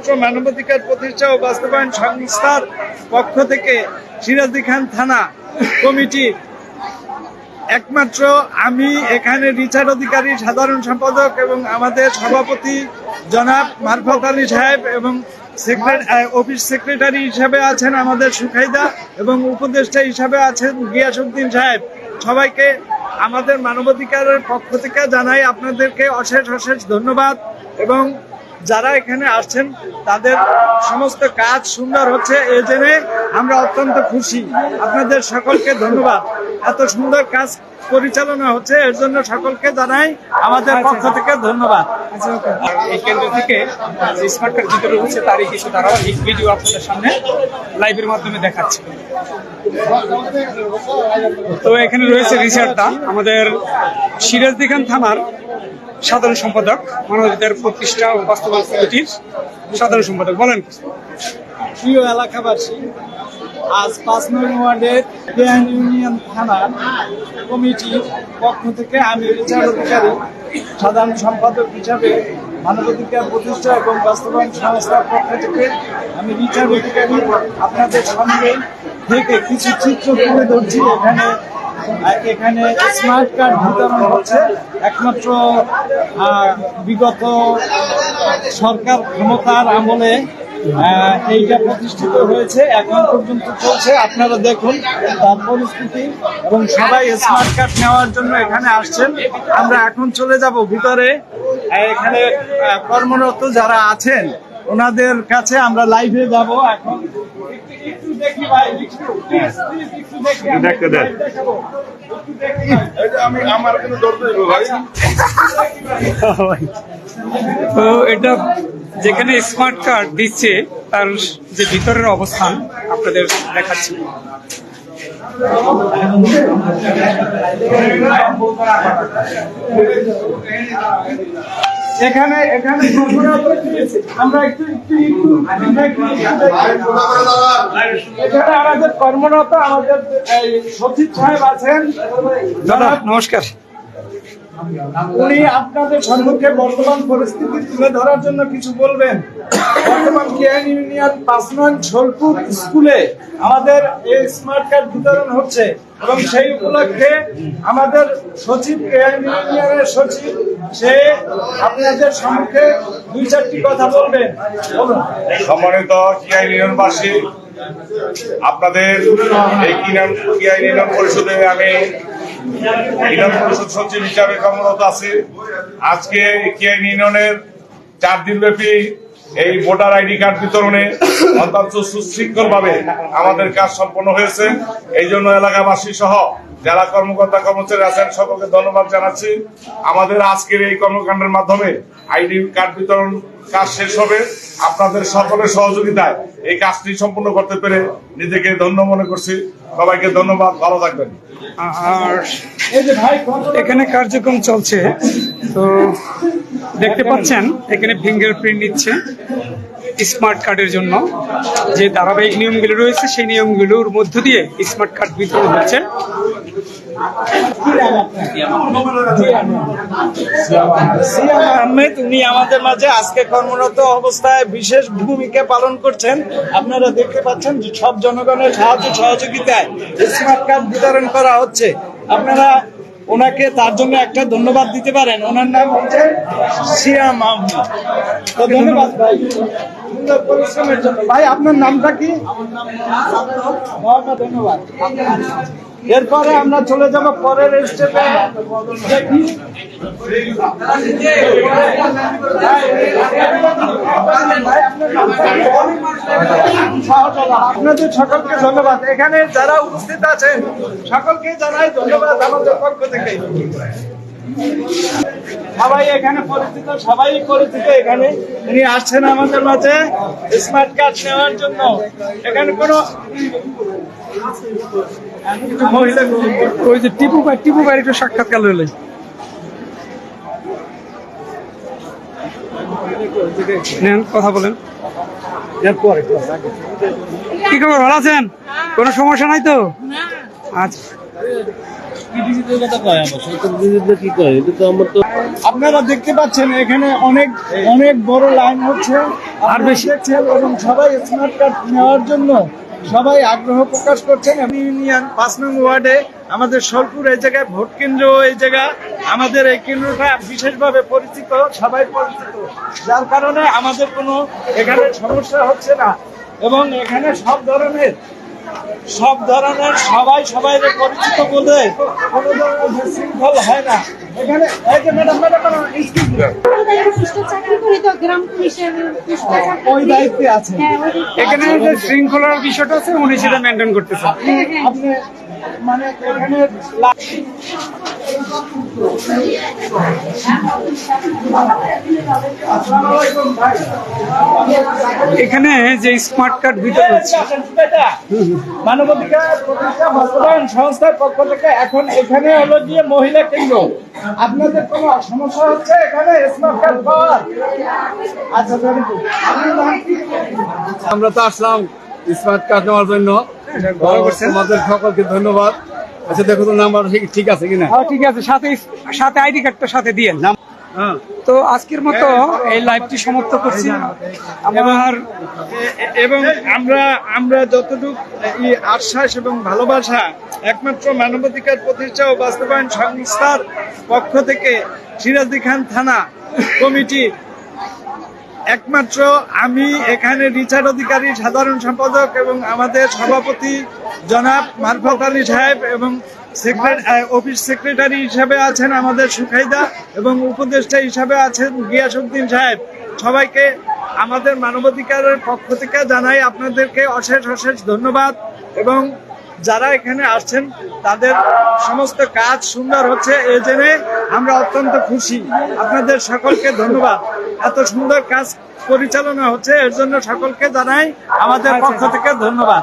একমাত্র মানবাধিকার প্রতিষ্ঠা ও বাস্তবায়ন সংস্থার পক্ষ থেকে সিরাজদি খান থানা কমিটি একমাত্র আমি এখানে রিচার্ড অধিকারী সাধারণ সম্পাদক এবং আমাদের সভাপতি জনাব মারফত আলী সাহেব এবং অফিস সেক্রেটারি হিসাবে আছেন আমাদের সুখাইদা এবং উপদেষ্টা হিসাবে আছেন গিয়াসউদ্দিন সাহেব। সবাইকে আমাদের মানবাধিকারের পক্ষ থেকে জানাই আপনাদেরকে অশেষ অশেষ ধন্যবাদ এবং যারা এখানে আসছেন তাদের সমস্ত কাজ সুন্দর হচ্ছে এ জেনে আমরা অত্যন্ত খুশি। আপনাদের সকলকে ধন্যবাদ। এত সুন্দর কাজ পরিচালনা হচ্ছে এর জন্য সকলকে জানাই আমাদের পক্ষ থেকে ধন্যবাদ। এই কেন্দ্র থেকে যে স্মার্ট কার্ড ভিতরে হচ্ছে তারই কিছু ধারাবাহিক ভিডিও আপনাদের সামনে লাইভের মাধ্যমে দেখাচ্ছি। তো এখানে রয়েছে রিচার্ড দা, আমাদের সিরাজদি খান থানার সাধারণ সম্পাদক, মানবাধিকার প্রতিষ্ঠা ও বাস্তবায়ন কমিটির সাধারণ সম্পাদক। বলেন। প্রিয় এলাকাবাসী, আজ 5 নং ওয়ার্ডের কেয়ান ইউনিয়ন থানার কমিটির পক্ষ থেকে আমি রিচার্ড অধিকারী সাধারণ সম্পাদক হিসাবে মানবাধিকার প্রতিষ্ঠা এবং বাস্তবায়ন সংস্থার পক্ষ থেকে আমি রিচার্ড অধিকারী আপনাদের সামনে থেকে কিছু চিত্র তুলে ধরছি। এখানে স্মার্ট কার্ড বিতরণ হচ্ছে। একমাত্র বিগত সরকার ক্ষমতার আমলে এইটা প্রতিষ্ঠিত হয়েছে, এখন পর্যন্ত চলছে। আপনারা দেখুন তার পরিস্থিতি এবং সবাই স্মার্ট কার্ড নেওয়ার জন্য এখানে আসছেন। আমরা এখন চলে যাব ভিতরে। এখানে কর্মরত যারা আছেন ওনাদের কাছে আমরা লাইভে যাব। এখন একটু দেখি ভাই, আমি আমার কিন্তু ধরতে দেবো ভাই। তো এটা যেখানে স্মার্ট কার্ড দিচ্ছে তার যে ভিতরের অবস্থান আপনাদের দেখাচ্ছি। এখানে আমরা একটু এখানে আমাদের কর্মরত আমাদের সচিব সাহেব আছেন। দাদা নমস্কার। উনি আপনাদের সম্মুখে বর্তমান পরিস্থিতি তুলে ধরার জন্য কিছু বলবেন। বর্তমান কেয়ান ইউনিয়ন 5 নং ছোলপুর স্কুলে আমাদের এই স্মার্ট কার্ড বিতরণ হচ্ছে এবং সেই উপলক্ষে আমাদের সচিব, কেয়ান ইউনিয়নের সচিব, সে আপনাদের সম্মুখে 2-4টি কথা বলবেন। সম্মানিত কেয়ান ইউনিয়নবাসী, আপনাদের এই কেয়ান ইউনিয়ন পরিষদে আমি ইউনিয়ন পরিষদ সচিব হিসাবে কর্মরত আছি। আজকে কেয়ান ইউনিয়নের 4 দিনব্যাপী এই ভোটার আইডি কার্ড বিতরণে অত্যন্ত সুশৃঙ্খল ভাবে আমাদের কাজ সম্পন্ন হয়েছে। এই জন্য এলাকাবাসী সহ যারা কর্মকর্তা কর্মচারী আছেন সকলকে ধন্যবাদ জানাচ্ছি। আমাদের আজকের এই কর্মকাণ্ডের মাধ্যমে আইডি কার্ড বিতরণ কাজ শেষ হবে। আপনাদের সকলের সহযোগিতায় এই কাজটি সম্পূর্ণ করতে পেরে নিজেকে ধন্য মনে করছি। সবাইকে ধন্যবাদ, ভালো থাকবেন। আর এখানে কার্যক্রম চলছে, তো দেখতে পাচ্ছেন এখানে ফিঙ্গারপ্রিন্ট নিচ্ছে স্মার্ট কার্ডের জন্য। যে ধারাবাহিক নিয়মগুলো রয়েছে সেই নিয়মগুলোর মধ্য দিয়ে স্মার্ট কার্ড বিতরণ হচ্ছে। আহমেদ, উনি আমাদের মাঝে আজকে কর্মরত অবস্থায় বিশেষ ভূমিকা পালন করছেন। আপনারা দেখতে পাচ্ছেন যে সব জনগণের সাহায্য সহযোগিতায় স্মার্ট কার্ড বিতরণ করা হচ্ছে। আপনারা ওনাকে তার জন্য একটা ধন্যবাদ দিতে পারেন। ওনার নাম হচ্ছে সিয়াম আহমেদ। তো ধন্যবাদ ভাই সুন্দর পরিশ্রমের জন্য। ভাই আপনার নামটা কি? ধন্যবাদ। এরপরে আমরা চলে যাব পরের স্টেপে। দেখি আপনাদের সকলকে ধন্যবাদ। এখানে যারা উপস্থিত আছেন সকলকে জানাই ধন্যবাদ আমাদের পক্ষ থেকে। সবাই এখানে পরিচিত, সবাই পরিচিত। এখানে উনি আসছেন আমাদের মাঝে স্মার্ট কার্ড নেওয়ার জন্য। এখানে কোনো মহিলা, ওই যে টিপু ভাই একটু সাক্ষাৎকার রইলে নেন, কথা বলেন। কি খবর, ভালো আছেন? কোনো সমস্যা নাই তো? আচ্ছা। ডিজিটাল কথা কয় আমার সরকার ডিজিটাল কি কয় এটা তো আমার তো আপনারা দেখতে পাচ্ছেন এখানে অনেক অনেক বড় লাইন হচ্ছে আর বেশি দেখছেন এবং সবাই স্মার্ট কার্ড নেওয়ার জন্য সবাই আগ্রহ প্রকাশ করছেন। ইউনিয়ন 5 নং ওয়ার্ডে আমাদের সোলপুর এই জায়গায় ভোট কেন্দ্র, এই জায়গা আমাদের এই কেন্দ্রটা বিশেষভাবে পরিচিত, সবাই পরিচিত, যার কারণে আমাদের কোনো এখানে সমস্যা হচ্ছে না এবং এখানে সব ধরনের সবাই সবাইকে পরিচিত বলে কোনো ধরনের শৃঙ্খল হয় না এখানে। এই যে ম্যাডাম চাকরি করি তো গ্রাম পুলিশের ওই দায়িত্বে আছে। এখানে যে শৃঙ্খলার বিষয়টা আছে উনি সেটা মেনটেন করতেছেন। আপনি মানে এখানে এখানে যে স্মার্ট কার্ড বিতরণ হচ্ছে মানবাধিকার প্রতিষ্ঠা বাস্তবায়ন সংস্থার পক্ষ থেকে এখন এখানে হলো গিয়ে মহিলা কেন্দ্র। আপনাদের কোনো সমস্যা হচ্ছে এখানে স্মার্ট কার্ড পাওয়ার? আচ্ছা, very good। আপনার নাম কি? আমরা তো আসলাম স্মার্ট কার্ড নেওয়ার জন্য। ভালো করছেন। আমাদের সকলকে ধন্যবাদ। আচ্ছা দেখো তো নাম্বার ঠিক আছে কিনা। হ্যাঁ ঠিক আছে, সাথে আইডি কার্ডটা সাথে দিয়ে হ্যাঁ তো আজকের মতো এই লাইভটি সমাপ্ত করছি। এবং আমরা যতটুকু আশ্বাস এবং ভালোবাসা একমাত্র মানবাধিকার প্রতিষ্ঠা ও বাস্তবায়ন সংস্থার পক্ষ থেকে সিরাজদি খান থানা কমিটি, একমাত্র আমি এখানে রিচার্ড অধিকারী সাধারণ সম্পাদক এবং আমাদের সভাপতি জনাব মারফত আলী সাহেব এবং অফিস সেক্রেটারি হিসাবে আছেন আমাদের সুখাইদা এবং উপদেষ্টা হিসাবে আছেন গিয়াসউদ্দিন সাহেব। সবাইকে আমাদের মানবাধিকারের পক্ষ থেকে জানাই আপনাদেরকে অশেষ ধন্যবাদ এবং যারা এখানে আসছেন তাদের সমস্ত কাজ সুন্দর হচ্ছে এ জেনে আমরা অত্যন্ত খুশি। আপনাদের সকলকে ধন্যবাদ। এত সুন্দর কাজ পরিচালনা হচ্ছে এর জন্য সকলকে জানাই আমাদের পক্ষ থেকে ধন্যবাদ।